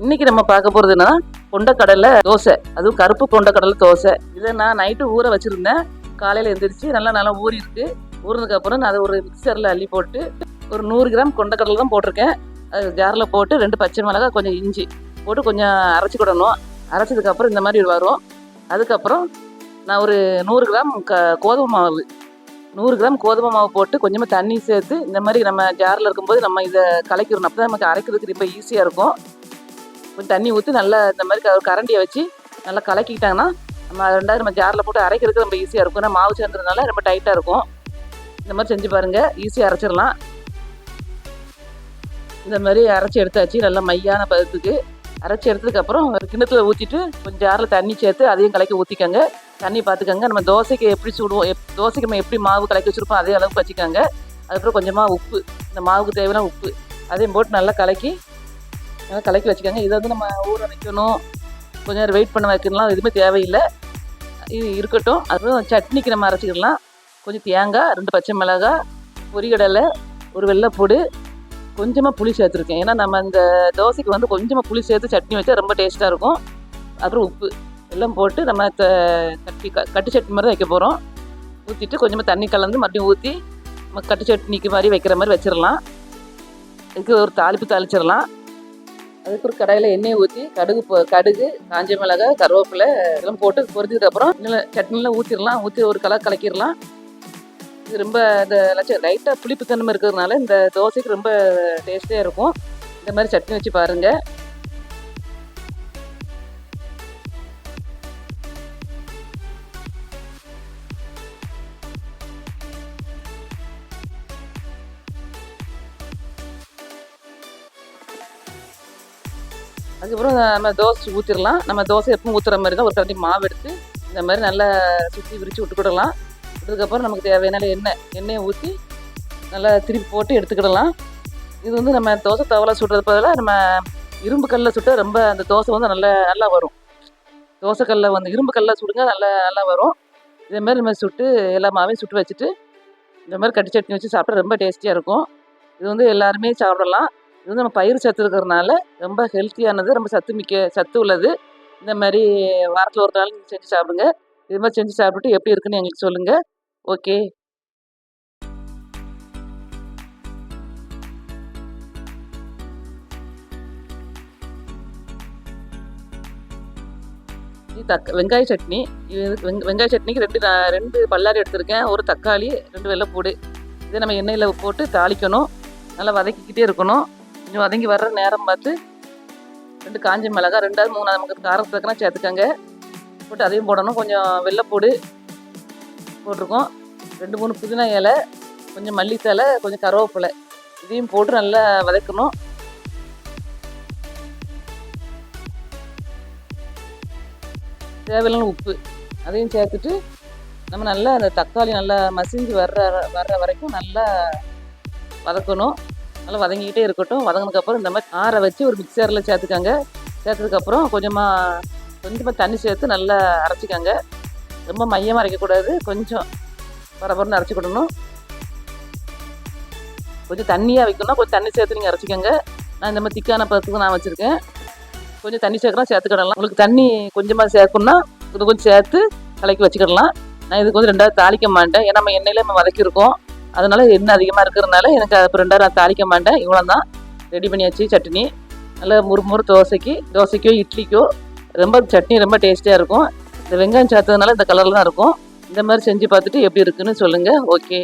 இன்னைக்கு நம்ம பார்க்க போகிறது என்னன்னா கொண்டக்கடலை தோசை, அதுவும் கருப்பு கொண்டக்கடலை தோசை. இதை நான் நைட்டு ஊற வச்சிருந்தேன். காலையில் எந்திரிச்சு நல்லா ஊறி இருக்கு. ஊறினதுக்கு அப்புறம் நான் அதை ஒரு மிக்சரில் அள்ளி போட்டு ஒரு 100 கிராம் கொண்டக்கடலை தான் போட்டிருக்கேன். அது ஜாரில் போட்டு 2 பச்சை மிளகாய், கொஞ்சம் இஞ்சி போட்டு கொஞ்சம் அரைச்சிக்கிடணும். அரைச்சதுக்கப்புறம் இந்த மாதிரி வரும். அதுக்கப்புறம் நான் ஒரு 100 கிராம் கோதுமை மாவு 100 கிராம் கோதுமை மாவு போட்டு கொஞ்சமாக தண்ணி சேர்த்து இந்த மாதிரி நம்ம ஜாரில் இருக்கும்போது நம்ம இதை கலக்கிடணும். அப்போ தான் நமக்கு அரைக்கிறதுக்கு இப்போ ஈஸியாக இருக்கும். கொஞ்சம் தண்ணி ஊற்றி நல்லா இந்த மாதிரி ஒரு கரண்டியை வச்சு நல்லா கலக்கிட்டாங்கன்னா நம்ம ஜாரில் போட்டு அரைக்கிறதுக்கு ரொம்ப ஈஸியாக இருக்கும். ஏன்னா மாவு சேர்ந்ததுனால ரொம்ப டைட்டாக இருக்கும். இந்த மாதிரி செஞ்சு பாருங்கள், ஈஸியாக அரைச்சிடலாம். இந்த மாதிரி அரைச்சி எடுத்தாச்சு. நல்லா மையான பதத்துக்கு அரைச்சி எடுத்ததுக்கப்புறம் ஒரு கிண்ணத்தில் ஊற்றிட்டு கொஞ்சம் ஜாரில் தண்ணி சேர்த்து அதையும் கலக்கி ஊற்றிக்கோங்க. தண்ணி பார்த்துக்கோங்க. நம்ம தோசைக்கு எப்படி சுடுவோம், தோசைக்கு நம்ம எப்படி மாவு கலக்கி வச்சுருப்போம் அதே அளவுக்கு வச்சுக்கோங்க. அதுக்கப்புறம் கொஞ்சமாக உப்பு, இந்த மாவுக்கு தேவையான உப்பு அதையும் போட்டு நல்லா கலக்கி வச்சுக்கோங்க. இதை வந்து நம்ம ஊற வைக்கணும், கொஞ்சம் நேரம் வெயிட் பண்ண வைக்கலாம், எதுவுமே தேவையில்லை. இது இருக்கட்டும். அதுவும் சட்னிக்கு நம்ம அரைச்சிக்கலாம். கொஞ்சம் தேங்காய், 2 பச்சை மிளகாய், பொரிகடலை, ஒரு வெள்ளைப்பூடு, கொஞ்சமாக புளி சேர்த்துருக்கேன். ஏன்னா நம்ம இந்த தோசைக்கு வந்து கொஞ்சமாக புளி சேர்த்து சட்னி வச்சா ரொம்ப டேஸ்ட்டாக இருக்கும். அப்புறம் உப்பு எல்லாம் போட்டு நம்ம கட்டு சட்னி மாதிரி தான் வைக்க போகிறோம். ஊற்றிட்டு கொஞ்சமாக தண்ணி கலந்து மறுபடியும் ஊற்றி நம்ம கட்டு சட்னிக்கு மாதிரி வைக்கிற மாதிரி வச்சிடலாம். இதுக்கு ஒரு தாளிப்பு தாளிச்சிடலாம். அதுக்கு ஒரு கடாயில் எண்ணெயை ஊற்றி கடுகு, காஞ்ச மிளகாய், கருவேப்பிலை இதெல்லாம் போட்டு பொரிஞ்சதுக்கப்புறம் சட்னிலாம் ஊற்றிடலாம். ஊற்றி ஒரு கலக்கிடலாம். இது ரொம்ப இந்த லைட்டாக புளிப்புத்தன்மை இருக்கிறதுனால இந்த தோசைக்கு ரொம்ப டேஸ்டியாக இருக்கும். இந்த மாதிரி சட்னி வச்சு பாருங்கள். அதுக்கப்புறம் நம்ம தோசை ஊற்றிடலாம். நம்ம தோசை எப்பவும் ஊற்றுற மாதிரி தான் ஒரு கரண்டி மாவு எடுத்து இந்த மாதிரி நல்லா சுற்றி விரித்து விட்டுக்கிடலாம். அதுக்கப்புறம் நமக்கு தேவையான எண்ணெயை ஊற்றி நல்லா திருப்பி போட்டு எடுத்துக்கிடலாம். இது வந்து நம்ம தோசை தவலை சுடுறது பதிலாக நம்ம இரும்பு கல்லில் சுட்டால் ரொம்ப அந்த தோசை வந்து நல்லா வரும். தோசைக்கல்லில் வந்து இரும்பு கல்லில் சுடுங்க, நல்லா வரும். இதேமாதிரி நம்ம சுட்டு எல்லா மாவையும் சுட்டு வச்சுட்டு இந்த மாதிரி கட்டி சட்னி வச்சு சாப்பிட்டா ரொம்ப டேஸ்டியாக இருக்கும். இது வந்து எல்லாருமே சாப்பிடலாம். இது வந்து நம்ம பயிர் சத்து இருக்கிறதுனால ரொம்ப ஹெல்த்தியானது, ரொம்ப சத்து உள்ளது. இந்த மாதிரி வாரத்தில் ஒரு நாள் நீங்கள் செஞ்சு சாப்பிடுங்க. இது மாதிரி செஞ்சு சாப்பிட்டுட்டு எப்படி இருக்குன்னு எங்களுக்கு சொல்லுங்கள். ஓகே. வெங்காய சட்னி. வெங்காய சட்னிக்கு 2 பல்லாரி எடுத்திருக்கேன், ஒரு தக்காளி, 2 வெள்ளைப்பூடு. இதை நம்ம எண்ணெயில் போட்டு தாளிக்கணும். நல்லா வதக்கிக்கிட்டே இருக்கணும். கொஞ்சம் வதங்கி வர்ற நேரம் பார்த்து 2 காஞ்ச மிளகாய், 2 3 நமக்கு காரத்துக்குனா சேர்த்துக்கங்க. போட்டு அதையும் போடணும். கொஞ்சம் வெள்ளைப்பூடு போட்டிருக்கோம். 2 3 புதினா இலை, கொஞ்சம் மல்லித்தலை, கொஞ்சம் கருவேப்பிலை இதையும் போட்டு நல்லா வதக்கணும். தேவையான உப்பு அதையும் சேர்த்துட்டு நம்ம நல்லா அந்த தக்காளி நல்லா மசிஞ்சு வர்ற வரைக்கும் நல்லா வதக்கணும். நல்லா வதங்கிக்கிட்டே இருக்கட்டும். வதங்கினதுக்கப்புறம் இந்த மாதிரி ஆற வச்சு ஒரு மிக்சரில் சேர்த்துக்கோங்க. சேர்த்ததுக்கப்புறம் கொஞ்சமாக தண்ணி சேர்த்து நல்லா அரைச்சிக்கோங்க. ரொம்ப மையமாக அரைக்கக்கூடாது, கொஞ்சம் பரபரன்னு அரைச்சிக்கிடணும். கொஞ்சம் தண்ணியாக வைக்கணும். கொஞ்சம் தண்ணி சேர்த்து நீங்கள் அரைச்சிக்கோங்க. நான் இந்த மாதிரி திக்கான பதத்துக்கு நான் வச்சுருக்கேன். கொஞ்சம் தண்ணி சேர்க்கலாம், சேர்த்துக்கிடலாம். உங்களுக்கு தண்ணி கொஞ்சமாக சேர்க்கணுன்னா இது கொஞ்சம் சேர்த்து கலக்கி வச்சுக்கிடலாம். நான் இதுக்கு வந்து 2வது தாளிக்க மாட்டேன். ஏன்னா நம்ம எண்ணெயில் நம்ம வதக்கியிருக்கோம். அதனால எண்ணெய் அதிகமாக இருக்கிறதுனால எனக்கு இப்போ 2வது நான் தாளிக்க மாட்டேன். இவ்வளோ தான் ரெடி பண்ணியாச்சு சட்னி. நல்லா முறுமுறு தோசைக்கோ இட்லிக்கோ ரொம்ப சட்னி ரொம்ப டேஸ்டியாக இருக்கும். இந்த வெங்காயம் சேர்த்ததுனால இந்த கலரில் தான் இருக்கும். இந்த மாதிரி செஞ்சு பார்த்துட்டு எப்படி இருக்குன்னு சொல்லுங்கள். ஓகே.